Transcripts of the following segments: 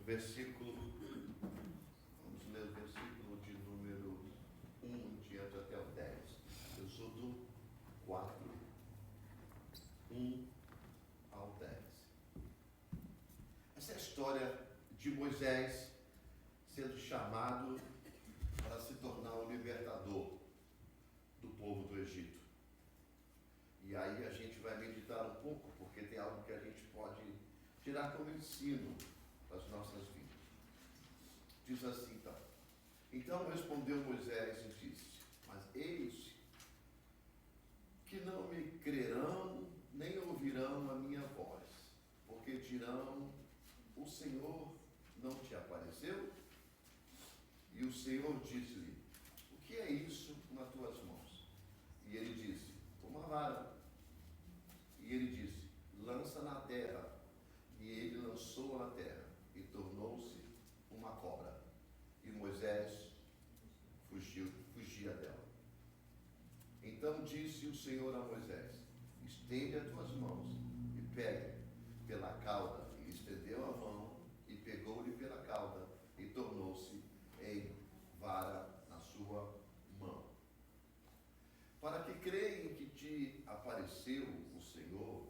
versículo, vamos ler o versículo de número 1 em diante até o 10. Êxodo 4, 1 ao 10. Essa é a história de Moisés sendo chamado para se tornar o libertador do povo do Egito. E aí a gente vai meditar um pouco, porque tem algo que a gente pode tirar como ensino para as nossas vidas. Diz assim, então. Então respondeu Moisés e disse: mas eis que não me crerão, nem ouvirão a minha voz, porque dirão: o Senhor não te apareceu? E o Senhor disse-lhe: o que é isso nas tuas mãos? E ele disse: uma vara. E ele disse: lança na terra. E ele lançou na terra, e tornou-se uma cobra. E Moisés fugia dela. Então disse o Senhor a Moisés: estende as tuas mãos e pegue pela cauda. E estendeu a mão e pegou-lhe pela cauda, e tornou-se em vara na sua mão. Para que creem que te apareceu o Senhor,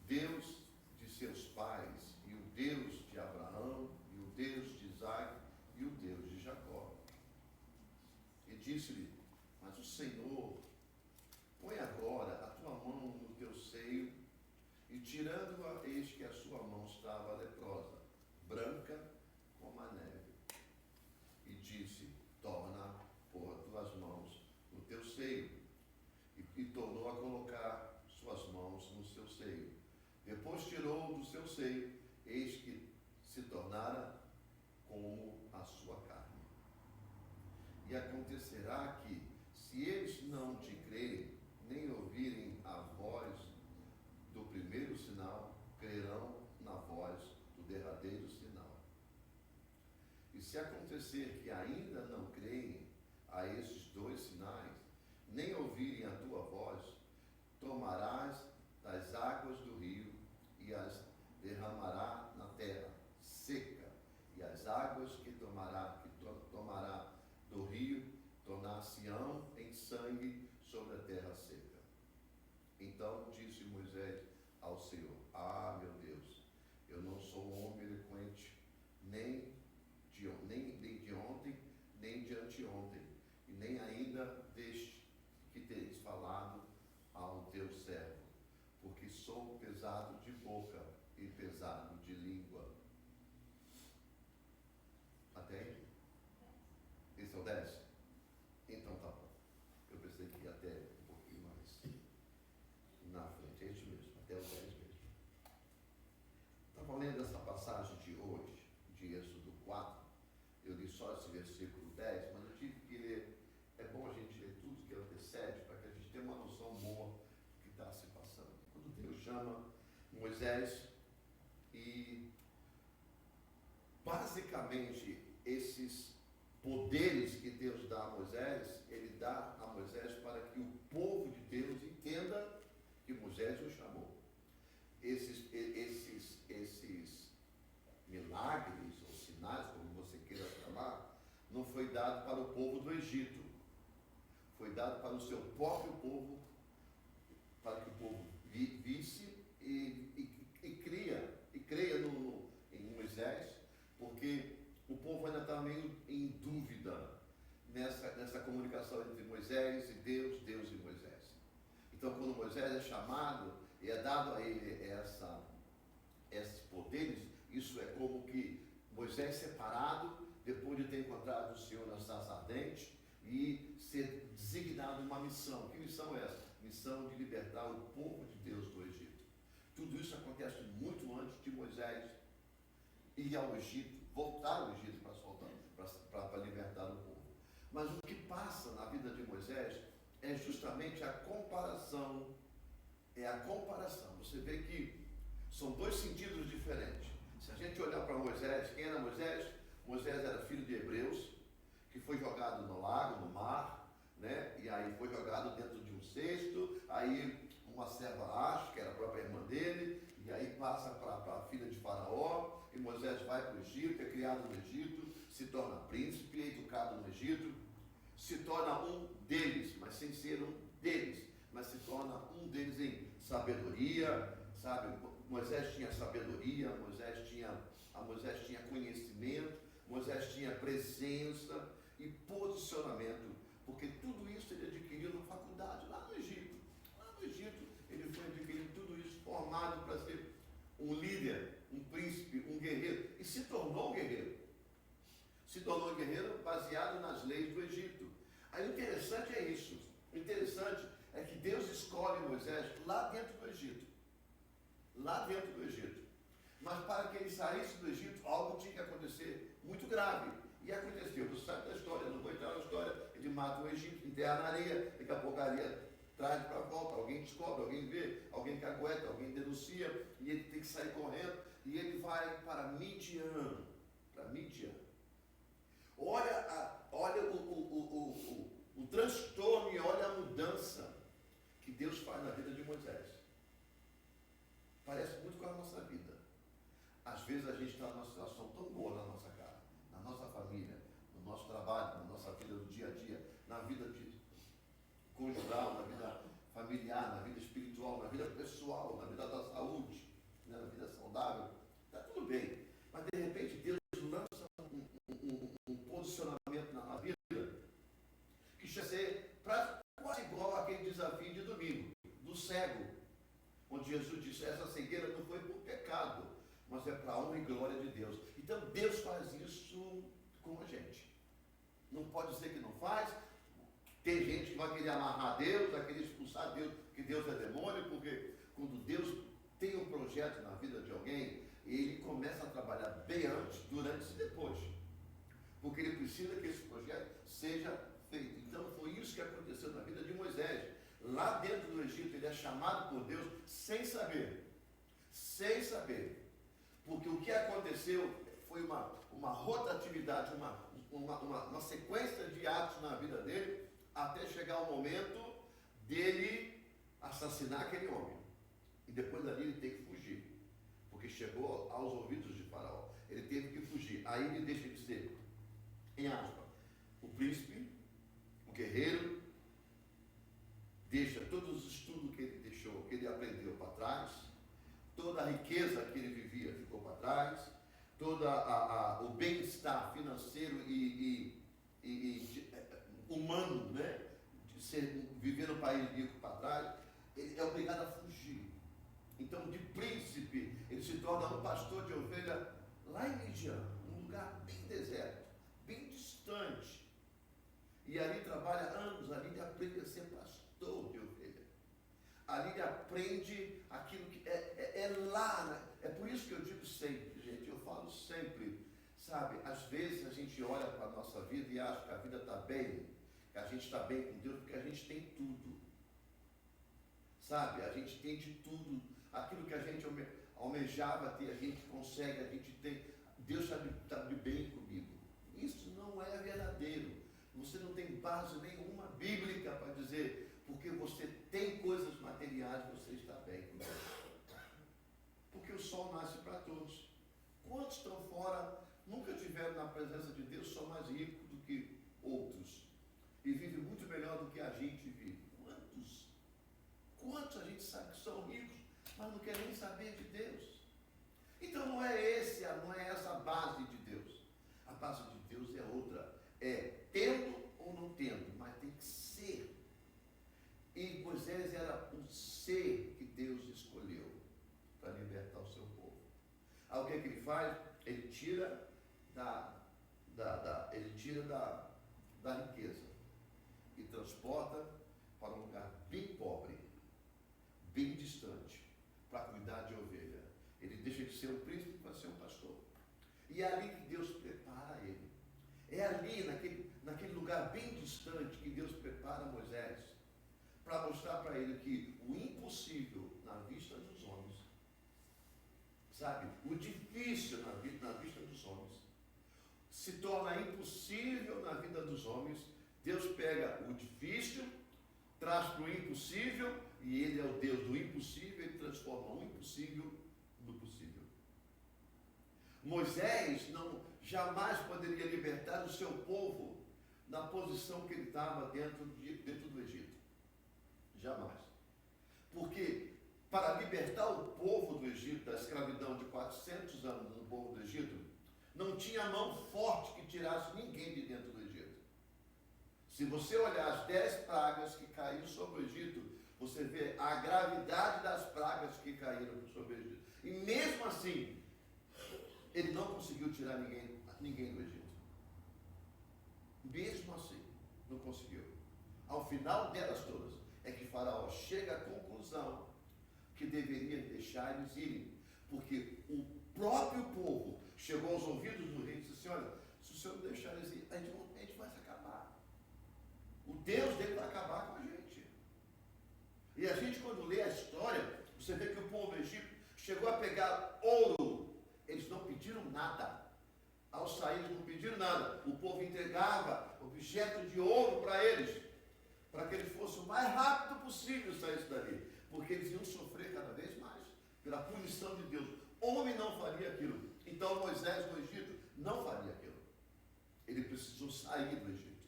Deus de seus pais, e o Deus de Abraão, e o Deus de Isaque, e o Deus de Jacó. E disse-lhe: mas o Senhor, põe agora a tua mão no teu seio. E tirando-a, eis que a sua mão estava leprosa, branca como a neve. E disse: torna por tuas mãos no teu seio. E tornou a colocar suas mãos no seu seio. Depois tirou do seu seio, eis que se tornara como a sua carne. E acontecerá que, se eles não te crerem, nem ouvirem a voz do primeiro sinal, crerão na voz do derradeiro sinal. E se acontecer que ainda não creem a esses dois sinais, nem ouvirem a tua voz, tomarás das águas do rio e as derramará na terra seca, e as águas que tomará do rio tornar-se-ão em sangue sobre a terra seca. Então disse Moisés ao Senhor: ah, meu Deus, eu não sou um homem eloquente, nem de ontem, nem de anteontem, e nem ainda deste que teres falado ao teu servo, porque sou pesado de boca e pesado de língua. Até aí? Esse é o 10? Então tá bom. Eu pensei que ia até um pouquinho mais na frente. É isso mesmo, até o 10 mesmo. Estava lendo essa passagem de hoje, de Êxodo 4. Eu li só esse versículo 10, mas eu tive que ler. É bom a gente ler tudo que antecede, para que a gente tenha uma noção boa do que está se passando. Quando Deus chama Moisés, e basicamente esses poderes que Deus dá a Moisés, ele dá a Moisés para que o povo de Deus entenda que Moisés o chamou. Esses milagres ou sinais, como você queira chamar, não foi dado para o povo do Egito. Foi dado para o seu próprio povo, para que o povo visse e creia em Moisés, porque o povo ainda está meio em dúvida nessa comunicação entre Moisés e Deus e Moisés. Então, quando Moisés é chamado e é dado a ele esses poderes, isso é como que Moisés separado, depois de ter encontrado o Senhor na sarça ardente, e ser designado uma missão. Que missão é essa? Missão de libertar o povo de Deus do Egito. Tudo isso acontece muito antes de Moisés ir ao Egito, voltar ao Egito para libertar o povo. Mas o que passa na vida de Moisés é justamente a comparação. É a comparação. Você vê que são dois sentidos diferentes. Se a gente olhar para Moisés, quem era Moisés? Moisés era filho de hebreus, que foi jogado no lago, no mar, né? E aí foi jogado dentro de um cesto, aí uma serva acha, que era a própria irmã dele, e aí passa para a filha de Faraó, e Moisés vai para o Egito, é criado no Egito, se torna príncipe, é educado no Egito, se torna um deles, mas sem ser um deles, mas se torna um deles em sabedoria, sabe? Moisés tinha sabedoria, Moisés tinha conhecimento, Moisés tinha presença e posicionamento, porque tudo isso ele adquiriu na faculdade, lá no Egito. Lá no Egito ele foi adquirindo tudo isso, formado para ser um líder, um príncipe, um guerreiro, e se tornou um guerreiro. Se tornou um guerreiro baseado nas leis do Egito. Aí o interessante é isso. O interessante é que Deus escolhe Moisés lá dentro do Egito. Lá dentro do Egito. Mas para que ele saísse do Egito, algo tinha que acontecer muito grave. E aconteceu. Você sabe da história, não vou entrar na história. Ele mata o Egito, enterra na areia, daqui a pouco a areia traz para a volta, alguém descobre, alguém vê, alguém cagueta, alguém denuncia, e ele tem que sair correndo, e ele vai para Midian. Para Midian. Olha o transtorno e olha a mudança que Deus faz na vida de Moisés. Parece muito com a nossa vida. Às vezes a gente está numa situação tão boa na nossa casa, na nossa família, no nosso trabalho, na nossa vida do dia a dia, na vida conjugal, na vida familiar, na vida espiritual, na vida pessoal, na vida da saúde, né, na vida saudável. Está tudo bem. Mas de repente Deus lança um posicionamento na vida que chega a ser quase igual àquele desafio de domingo, do cego, onde Jesus disse: essa cegueira não foi por pecado, mas é para a honra e glória de Deus. Então Deus faz isso com a gente. Não pode ser que não faz. Tem gente que vai querer amarrar Deus, vai querer expulsar Deus, que Deus é demônio, porque quando Deus tem um projeto na vida de alguém, ele começa a trabalhar bem antes, durante e depois. Porque ele precisa que esse projeto seja feito. Então foi isso que aconteceu na vida de Moisés. Lá dentro do Egito ele é chamado por Deus sem saber. Sem saber. Porque o que aconteceu foi uma rotatividade, uma sequência de atos na vida dele, até chegar o momento dele assassinar aquele homem. E depois dali ele tem que fugir. Porque chegou aos ouvidos de Faraó. Ele teve que fugir. Aí ele deixa de ser, em aspas, o príncipe, o guerreiro, deixa todos os estudos que ele deixou, que ele aprendeu para trás, toda a riqueza que ele vivia ficou para trás, todo o bem-estar financeiro e humano, né, de viver no país rico para trás, ele é obrigado a fugir. Então, de príncipe, ele se torna um pastor de ovelha lá em Midian, um lugar bem deserto, bem distante. E ali trabalha anos, ali ele aprende a ser pastor de ovelha. Ali ele aprende aquilo que é lá, né? É por isso que eu digo sempre, gente, eu falo sempre, sabe, às vezes a gente olha para a nossa vida e acha que a vida está bem, que a gente está bem com Deus, porque a gente tem tudo. Sabe, a gente tem de tudo, aquilo que a gente almejava ter, a gente consegue, a gente tem. Deus está de bem comigo. Isso não é verdadeiro. Você não tem base nenhuma bíblica para dizer, porque você tem coisas materiais, você está bem com Deus. Porque o sol nasce para todos. Quantos estão fora, nunca tiveram na presença de Deus, são mais ricos do que outros. E vivem muito melhor do que a gente vive. Quantos? Quantos a gente sabe que são ricos, mas não querem nem saber de Deus? Então não é essa a base de Deus. A base de Deus é outra. É tendo ou não tendo, mas tem que ser. E Moisés era um ser que Deus escolheu para libertar o seu povo. Aí o que é que ele faz? Ele tira da riqueza e transporta para um lugar bem pobre, bem distante, para cuidar de ovelha. Ele deixa de ser um príncipe para ser um pastor. E é ali que Deus prepara ele. É ali, naquele lugar bem distante, que Deus prepara Moisés para mostrar para ele que o impossível na vista dos homens, sabe, o difícil na vista dos homens, se torna impossível na vida dos homens. Deus pega o difícil, traz para o impossível, e ele é o Deus do impossível, ele transforma o impossível no possível. Moisés jamais poderia libertar o seu povo na posição que ele estava dentro do Egito. Jamais. Porque para libertar o povo do Egito, da escravidão de 400 anos no povo do Egito, não tinha mão forte que tirasse ninguém de dentro do Egito. Se você olhar as 10 pragas que caíram sobre o Egito, você vê a gravidade das pragas que caíram sobre o Egito. E mesmo assim, ele não conseguiu tirar ninguém do Egito. Mesmo assim, não conseguiu. Ao final delas todas, é que Faraó chega à conclusão que deveria deixar eles irem. Porque o próprio povo chegou aos ouvidos do rei e disse assim: olha, se o senhor não deixar eles ir, a gente vai se acabar. O Deus dele vai acabar com a gente. E a gente, quando lê a história, você vê que o povo egípcio chegou a pegar ouro. Eles não pediram nada. Ao sair, eles não pediram nada. O povo entregava objeto de ouro para eles, para que eles fossem o mais rápido possível sair dali, porque eles iam sofrer cada vez mais pela punição de Deus. Homem não faria aquilo. Então Moisés no Egito não faria aquilo. Ele precisou sair do Egito.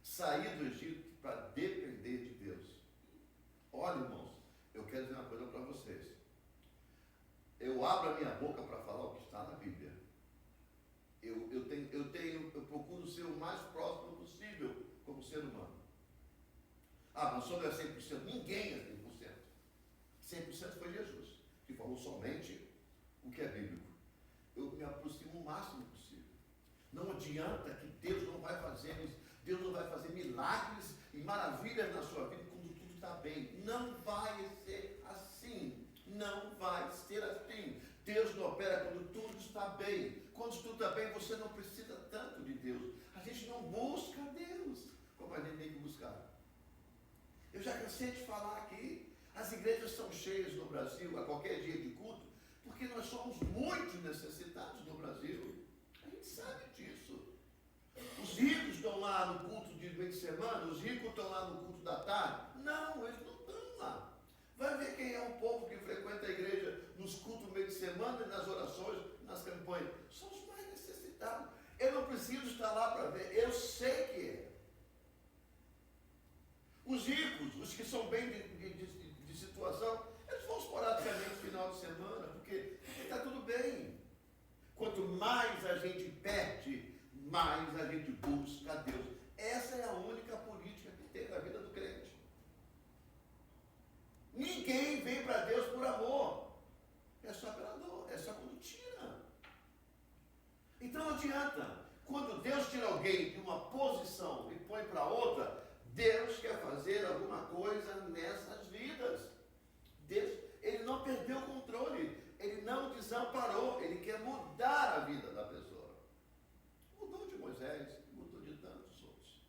Sair do Egito para depender de Deus. Olha, irmãos, eu quero dizer uma coisa para vocês. Eu abro a minha boca para falar o que está na Bíblia. Eu procuro ser o mais próximo possível como ser humano. Ah, mas o senhor não é 100%. Ninguém é 100%. 100% foi Jesus, que falou somente o que é bíblico. Eu me aproximo o máximo possível. Não adianta que Deus não vai fazer milagres e maravilhas na sua vida quando tudo está bem. Não vai ser assim. Não vai ser assim. Deus não opera quando tudo está bem. Quando tudo está bem, você não precisa tanto de Deus. A gente não busca Deus como a gente tem que buscar. Eu já cansei de falar aqui, as igrejas são cheias no Brasil, a qualquer dia de culto, porque nós somos muito necessitados no Brasil. A gente sabe disso. Os ricos estão lá no culto de meio de semana, os ricos estão lá no culto da tarde. Não, eles não estão lá. Vai ver quem é o povo que frequenta a igreja nos cultos do meio de semana, nas orações, nas campanhas. São os mais necessitados. Eu não preciso estar lá para ver, eu sei que é. Os ricos, os que são bem de situação, eles vão esporadicamente no final de semana, porque está tudo bem. Quanto mais a gente perde, mais a gente busca a Deus. Essa é a única política que tem na vida do crente. Ninguém vem para Deus por amor. É só pela dor, é só quando tira. Então não adianta. Quando Deus tira alguém de uma posição e põe para outra, Deus quer fazer alguma coisa nessas vidas. Deus, ele não perdeu o controle, ele não desamparou, ele quer mudar a vida da pessoa. Mudou de Moisés, mudou de tantos outros.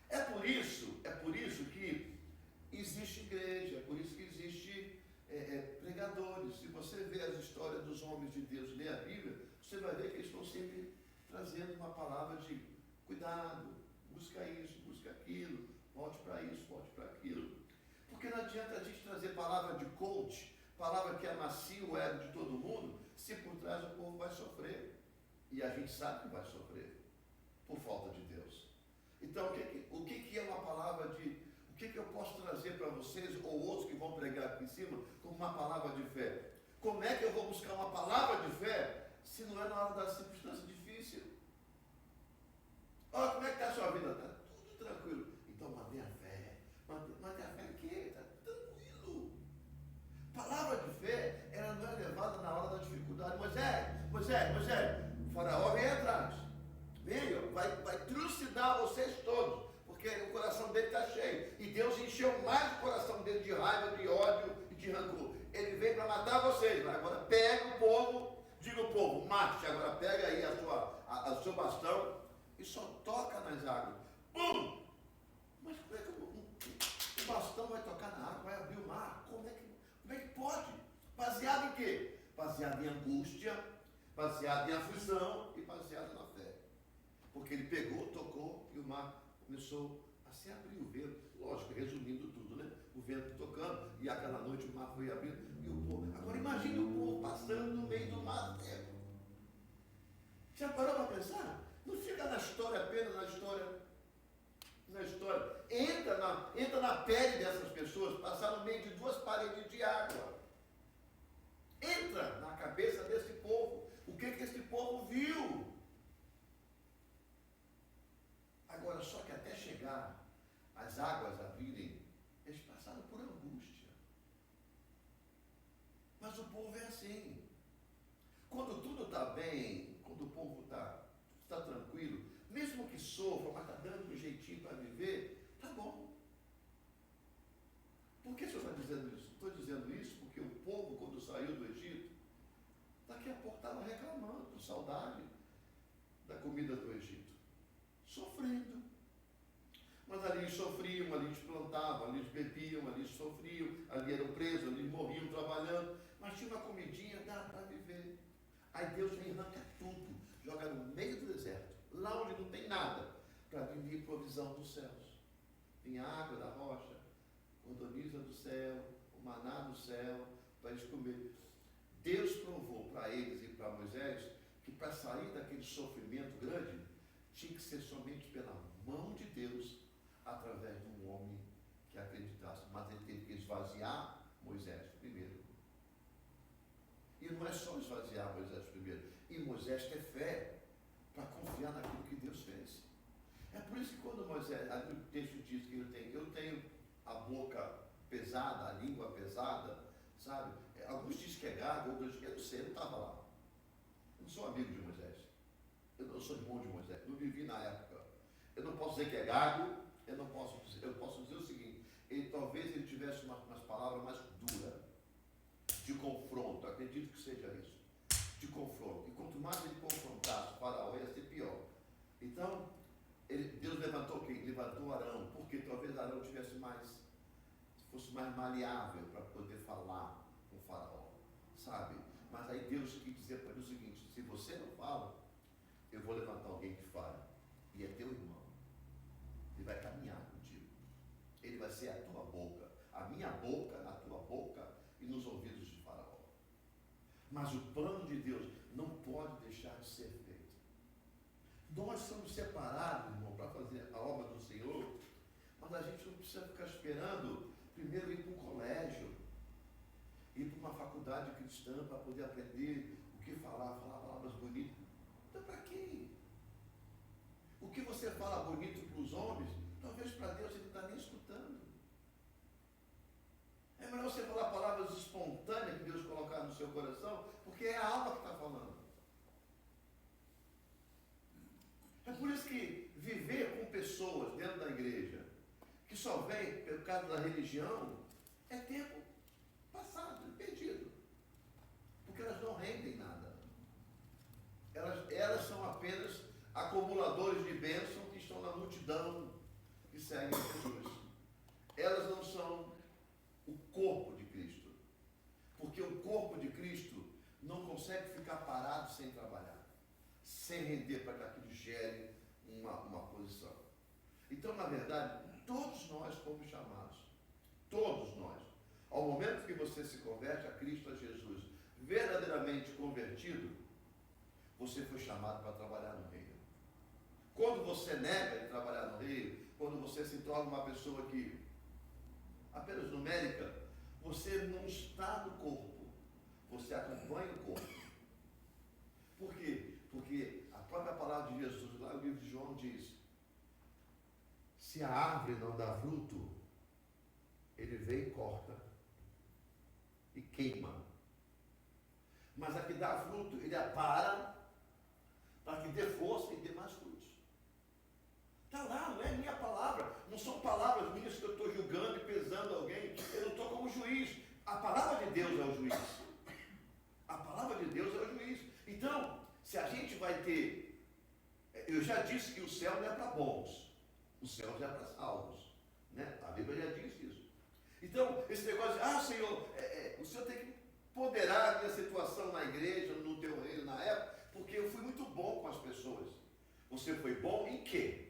É por isso que existe igreja, é por isso que existe pregadores. Se você vê as histórias dos homens de Deus, lê a Bíblia, você vai ver que eles estão sempre trazendo uma palavra de cuidado, busca isso, busca aquilo, volte para isso, volte para aquilo. Porque não adianta a gente trazer palavra de coach, palavra que amacia o ego de todo mundo, se por trás o povo vai sofrer. E a gente sabe que vai sofrer, por falta de Deus. Então, o que é uma palavra de... O que eu posso trazer para vocês, ou outros que vão pregar aqui em cima, como uma palavra de fé? Como é que eu vou buscar uma palavra de fé, se não é na hora da circunstância difícil? Olha, como é que está a sua vida? Está tudo tranquilo. Então, mantenha a fé. Mantenha a fé em quê? Está tranquilo. Palavra de fé, ela não é levada na hora da dificuldade. Moisés, o faraó vem atrás. Veio, vai trucidar vocês todos, porque o coração dele está cheio. E Deus encheu mais o coração dele de raiva, de ódio e de rancor. Ele veio para matar vocês. Agora pega o povo, diga o povo, mate. Agora pega aí o seu bastão e só toca nas águas. Bum! Mas como é que o bastão vai tocar na água, vai abrir o mar? Como é que pode? Baseado em quê? Baseado em angústia, baseado em aflição e baseado na fé. Porque ele pegou, tocou e o mar começou a se abrir, o vento. Lógico, resumindo tudo, né? O vento tocando e aquela noite o mar foi abrindo e o povo. Agora imagine o povo passando no meio do mar seco. Já parou para pensar? Não fica na história, apenas na história. Na história. Entra na pele dessas pessoas, passar no meio de duas paredes de água. Entra na cabeça desse povo. O que esse povo viu? Agora, só que até chegar as águas abrirem, eles passaram por angústia. Mas o povo é assim. Quando tudo está bem, quando o povo está tranquilo, mesmo que sofra, mas está dando um jeitinho para viver, tá bom. Por que o senhor está dizendo isso? Estou dizendo isso porque o povo, quando saiu do Egito, daqui a pouco estava reclamando, com saudade da comida do Egito. Sofrendo. Mas ali eles sofriam, ali eles plantavam, ali eles bebiam, ali eles sofriam, ali eram presos, ali eles morriam trabalhando, mas tinha uma comidinha, dá para viver. Aí Deus vem e arranca tudo, joga no meio do deserto, lá onde não tem nada, para vir provisão dos céus. Vinha água da rocha, cordoniza do céu, o maná do céu, para eles comerem. Deus provou para eles e para Moisés que para sair daquele sofrimento grande, tinha que ser somente pela mão de Deus, através de um homem que acreditasse. Mas ele teve que esvaziar Moisés primeiro. E não é só esvaziar Moisés primeiro. E Moisés ter fé para confiar naquilo que Deus fez. É por isso que quando Moisés, ali o texto diz que eu tenho a boca pesada, a língua pesada, sabe? Alguns dizem que é gago, outros dizem que eu não sei, eu não estava lá. Eu não sou amigo de Moisés. Eu não sou irmão de Moisés. Não vivi na época. Eu não posso dizer que é gago, eu posso dizer o seguinte, talvez ele tivesse umas palavras mais duras, de confronto, acredito que seja isso, de confronto. E quanto mais ele confrontasse o faraó, ia ser pior. Então, Deus levantou quem? Levantou Arão, porque talvez Arão fosse mais maleável para poder falar com o faraó, sabe? Mas aí Deus quis dizer para ele o seguinte, se você não fala, eu vou levantar alguém que fale, e é teu irmão. Ele vai caminhar contigo. Ele vai ser a tua boca, a minha boca na tua boca e nos ouvidos de faraó. Mas o plano de Deus não pode deixar de ser feito. Nós somos separados, irmão, para fazer a obra do Senhor, mas a gente não precisa ficar esperando primeiro ir para um colégio, ir para uma faculdade cristã para poder aprender o que falar palavras bonitas. Então, para quê? O que você fala bonito para os homens, talvez para Deus ele não está nem escutando. É melhor você falar palavras espontâneas que Deus colocar no seu coração, porque é a alma que está falando. É por isso que viver com pessoas dentro da igreja, que só vem pelo caso da religião, é tempo passado, perdido. Porque elas não rendem nada. Elas são apenas acumuladores de bênção que estão na multidão que segue Jesus. Elas não são o corpo de Cristo. Porque o corpo de Cristo não consegue ficar parado sem trabalhar, sem render para que aquilo gere uma posição. Então, na verdade, todos nós fomos chamados. Todos nós. Ao momento que você se converte a Cristo, a Jesus, verdadeiramente convertido, você foi chamado para trabalhar no reino. Quando você nega de trabalhar no reino, quando você se torna uma pessoa que apenas numérica, você não está no corpo, você acompanha o corpo. Por quê? Porque a própria palavra de Jesus, lá no livro de João, diz: se a árvore não dá fruto, ele vem e corta e queima. Mas a que dá fruto, ele apara para que dê força e dê mais frutos. Está lá, não é minha palavra, não são palavras minhas que eu estou julgando e pesando alguém, eu não estou como juiz. A palavra de Deus é o juiz. A palavra de Deus é o juiz. Então, se a gente vai ter, eu já disse que o céu não é para bons, o céu já é para salvos, né? A Bíblia já diz isso. Então, esse negócio de, Senhor, o Senhor tem que ponderar a minha situação na igreja, no teu reino, na época, porque eu fui muito bom com as pessoas. Você foi bom em quê?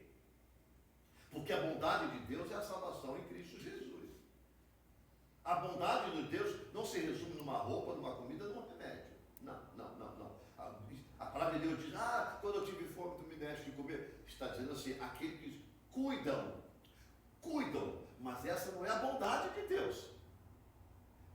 Porque a bondade de Deus é a salvação em Cristo Jesus. A bondade de Deus não se resume numa roupa, numa comida, num remédio. Não. A palavra de Deus diz, Está dizendo assim, aqueles que cuidam, mas essa não é a bondade de Deus.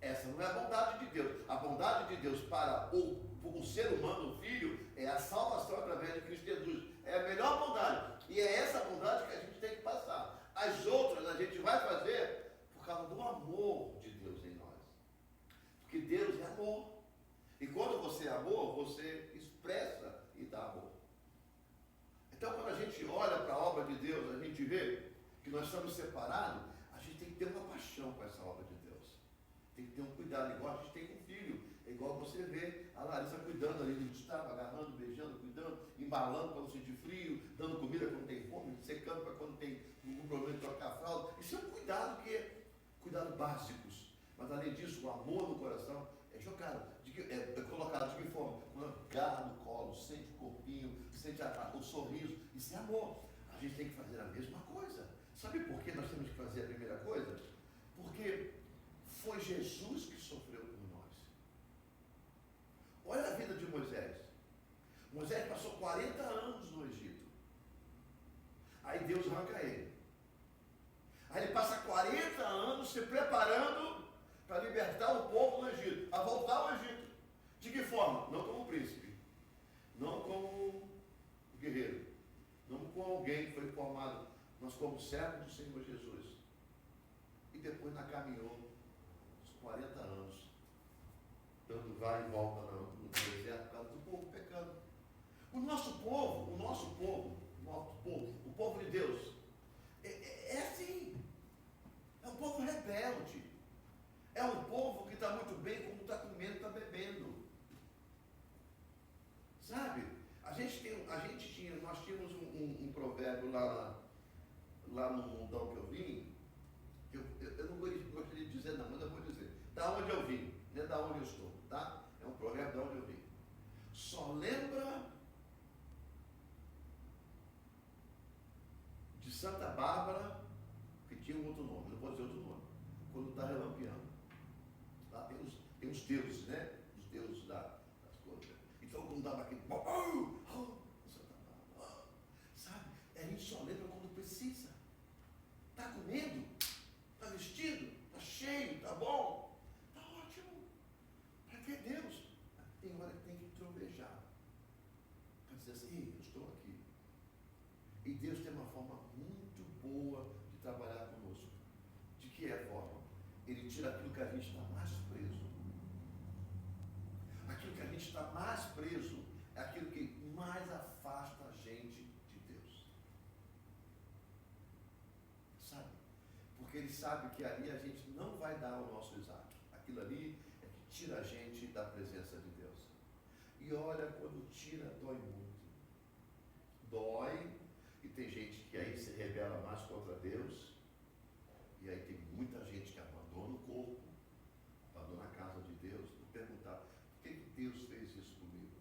Essa não é a bondade de Deus. A bondade de Deus para o ser humano, o filho, é a salvação através de Cristo Jesus. É a melhor bondade. E é essa bondade que a gente tem que passar. As outras a gente vai fazer por causa do amor de Deus em nós. Porque Deus é amor. E quando você é amor, você expressa e dá amor. Então, quando a gente olha para a obra de Deus, a gente vê que nós estamos separados, a gente tem que ter uma paixão com essa obra de Deus. Tem que ter um cuidado, igual a gente tem com o filho. É igual você vê a Larissa cuidando ali do Gustavo, agarrando, beijando, cuidando, embalando para não sentir frio, dando comida quando tem fome, secando para quando tem algum problema de trocar a fralda. Isso é um cuidado que é cuidado básicos. Mas além disso, o amor no coração é jogado, é colocado de que forma? Agarra no colo, sente o corpinho, sente o sorriso. Isso é amor. A gente tem que fazer a mesma coisa. Sabe por que nós temos que fazer a primeira coisa? Porque foi Jesus que sofreu por nós. Olha a vida de Moisés. Moisés passou 40 anos no Egito. Aí Deus arranca ele. Aí ele passa 40 anos se preparando para libertar o povo do Egito, a voltar ao Egito. De que forma? Não como príncipe, não como guerreiro, não como alguém que foi formado, mas como servo do Senhor Jesus. E depois caminhou os 40 anos, dando vai e volta no deserto por causa do povo pecando. O povo de Deus, é assim. É um povo rebelde. É um povo que está muito bem, como está comendo, está bebendo. Sabe? Nós tínhamos um provérbio lá no mundão que eu vim, que eu não gostaria de dizer não, mas eu vou dizer. Da onde eu vim, não é da onde eu estou, tá? É um provérbio da onde eu vim. Só lembra de Santa Bárbara, que tinha um outro nome, não vou dizer outro nome, quando está relampeando. Lá tem os deuses, né? Os deuses das coisas. Então, quando dava aquele... sabe? A gente só lembra quando precisa. Está comendo? Está vestido? Está cheio? Está bom? Está ótimo. Para que Deus? Tem hora que tem que trovejar. Para dizer assim, eu estou aqui. E Deus tem uma forma muito boa de trabalhar conosco. De que é a forma? Ele tira aquilo que a gente está mais preso. Aquilo que a gente está mais preso é aquilo que mais afasta a gente de Deus. Sabe? Porque ele sabe que ali a gente não vai dar o nosso Isaac. Aquilo ali é que tira a gente da presença de Deus. E olha, quando tira, dói muito. Dói, e tem gente que aí se rebela mais contra Deus. E aí tem muita gente que abandona o corpo, abandona a casa de Deus, e perguntar, por que Deus fez isso comigo?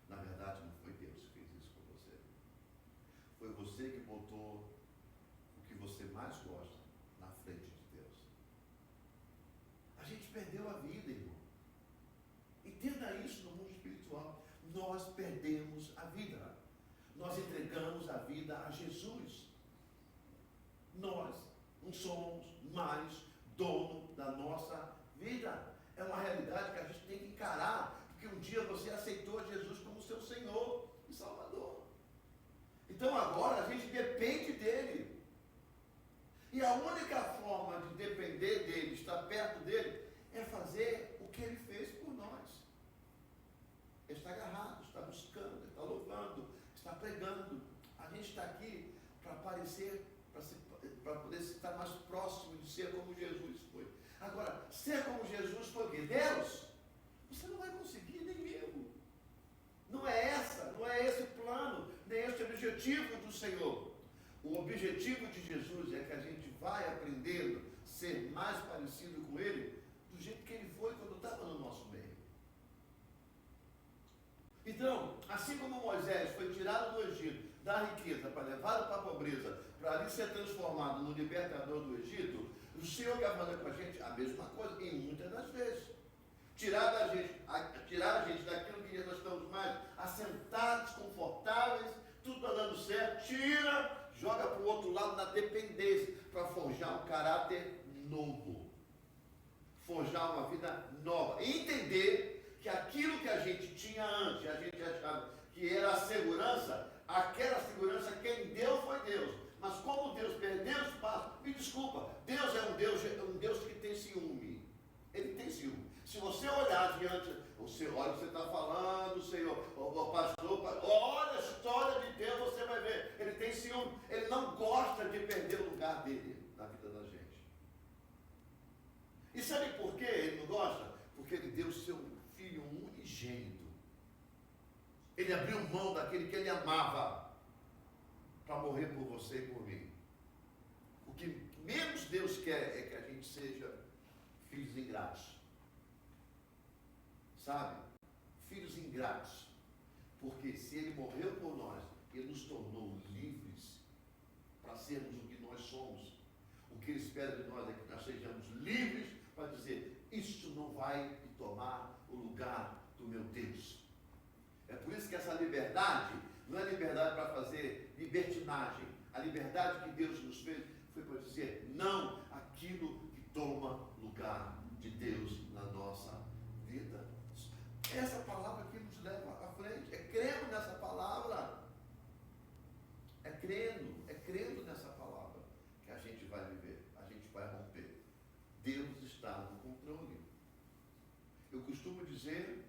Na verdade, não foi Deus que fez isso com você. Foi você que botou o que você mais gosta na frente de Deus. A gente perdeu a vida, irmão. Entenda isso no mundo espiritual. Nós perdemos a vida. Nós entregamos a vida a Jesus. Nós não somos mais dono da nossa vida. É uma realidade que a gente tem que encarar, porque um dia você aceitou Jesus como seu Senhor e Salvador. Então agora a gente depende dele. E a única forma de depender dele, estar perto dele, é fazer o que ele fez por nós. Ele está agarrado, está buscando, está louvando, está pregando. A gente está aqui para aparecer, para poder estar mais próximo de ser como Jesus foi. Agora, ser como Jesus foi o quê? Deus? Você não vai conseguir nem mesmo. Não é esse o plano, nem esse o objetivo do Senhor. O objetivo de Jesus é que a gente vai aprendendo a ser mais parecido com Ele, do jeito que Ele foi quando estava no nosso meio. Então, assim como Moisés foi tirado do Egito, da riqueza, para levá-lo para a pobreza, para ali ser transformado no libertador do Egito, o Senhor quer fazer com a gente a mesma coisa, e muitas das vezes. Tirar a gente daquilo que nós estamos mais assentados, confortáveis, tudo está dando certo, tira forjar um caráter novo, forjar uma vida nova, e entender que aquilo que a gente tinha antes, a gente achava que era a segurança, aquela segurança quem deu foi Deus. Mas como Deus perdeu o espaço, me desculpa, Deus é um Deus que tem ciúme. Ele tem ciúme. Se você olhar adiante, você olha o que você está falando, Senhor, o pastor, olha a história de Deus, você vai ver, ele tem ciúme. Ele não gosta de perder o lugar dele na vida da gente. E sabe por que ele não gosta? Porque ele deu o seu filho unigênito. Ele abriu mão daquele que ele amava para morrer por você e por mim. O que menos Deus quer é que a gente seja filhos ingratos. Sabe? Filhos ingratos. Porque se ele morreu por nós, ele nos tornou livres para sermos o que nós somos. O que ele espera de nós é que nós sejamos livres para dizer, isto não vai tomar o lugar do meu Deus. É por isso que essa liberdade não é liberdade para fazer libertinagem. A liberdade que Deus nos fez foi para dizer não àquilo que toma lugar de Deus na nossa vida. Essa palavra que nos leva à frente. É crendo nessa palavra. É crendo nessa palavra que a gente vai viver, a gente vai romper. Deus está no controle. Eu costumo dizer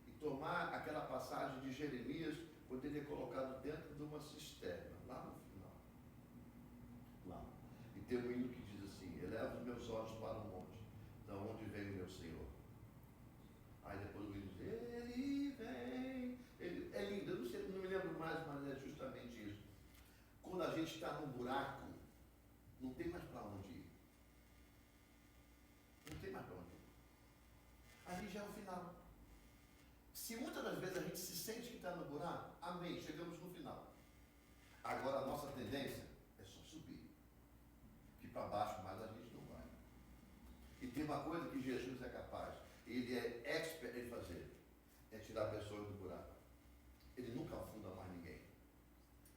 e tomar aquela passagem de Jeremias, quando ele é colocado dentro de uma cisterna, lá no final. Lá. E tem um hino que diz assim, eleva os meus olhos para o monte, da onde vem o meu Senhor. Aí depois o hino diz, ele vem. É lindo, eu não sei, não me lembro mais, mas é justamente isso. Quando a gente está num buraco, não tem mais para onde ir. Não tem mais para onde ir. Ali já é o final. Se muitas das vezes a gente se sente que está no buraco, amém, chegamos no final. Agora a nossa tendência é só subir. Que para baixo mais a gente não vai. E tem uma coisa que Jesus é capaz, ele é expert em fazer, é tirar pessoas do buraco. Ele nunca afunda mais ninguém.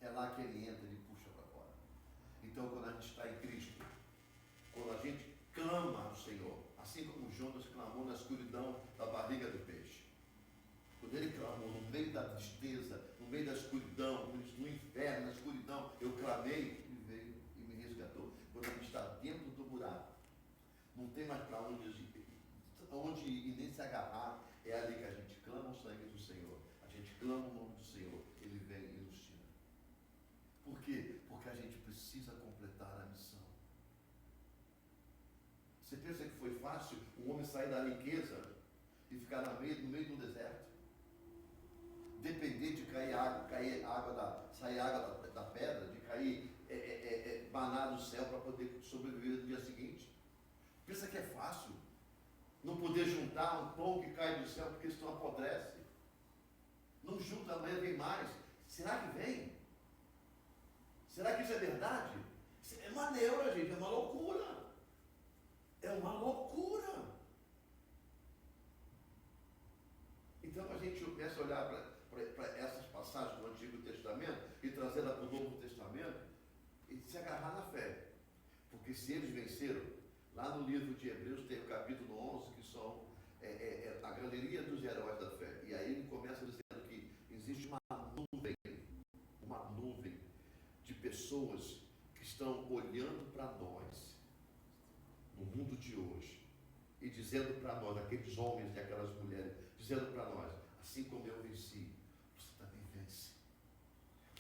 É lá que ele entra e puxa para fora. Então quando a gente está em Cristo, quando a gente clama ao Senhor, assim como Jonas clamou na escuridão da barriga do peixe. Quando ele clamou no meio da tristeza, no meio da escuridão, no inferno, na escuridão, eu clamei, ele veio e me resgatou. Quando a gente está dentro do buraco, não tem mais para onde ir e nem se agarrar, é ali que a gente clama o sangue do Senhor. A gente clama o nome do Senhor, ele vem e nos tira. Por quê? Porque a gente precisa completar a missão. Você pensa que foi fácil um homem sair da riqueza e ficar no meio do deserto? Depender de sair água da pedra, de cair maná do céu para poder sobreviver no dia seguinte? Pensa que é fácil? Não poder juntar um pão que cai do céu porque senão apodrece? Não junta, amanhã vem mais. Será que vem? Será que isso é verdade? Isso é uma neura, gente, é uma loucura. É uma loucura. Então a gente começa a olhar para essas passagens do Antigo Testamento e trazê-la para o Novo Testamento e se agarrar na fé. Porque se eles venceram, lá no livro de Hebreus tem o capítulo 11, que são a galeria dos heróis da fé. E aí ele começa dizendo que existe uma nuvem de pessoas que estão olhando para nós no mundo de hoje e dizendo para nós, aqueles homens e aquelas mulheres, dizendo para nós, assim como eu venci, você também vence.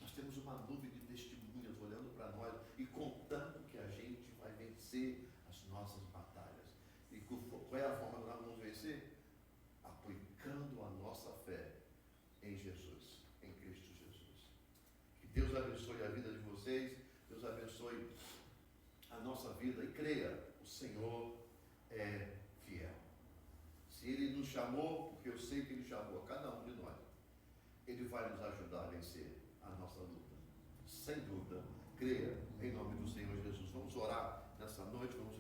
Nós temos uma nuvem de testemunhas olhando para nós e contando que a gente vai vencer as nossas batalhas. E qual é a forma que nós vamos vencer? Aplicando a nossa fé em Jesus, em Cristo Jesus. Que Deus abençoe a vida de vocês, Deus abençoe a nossa vida e creia, o Senhor é fiel. Se Ele nos chamou, porque eu sei que Ele chamou a cada um de nós, Ele vai nos ajudar a vencer a nossa luta. Sem dúvida, creia em nome do Senhor Jesus. Vamos orar nessa noite, vamos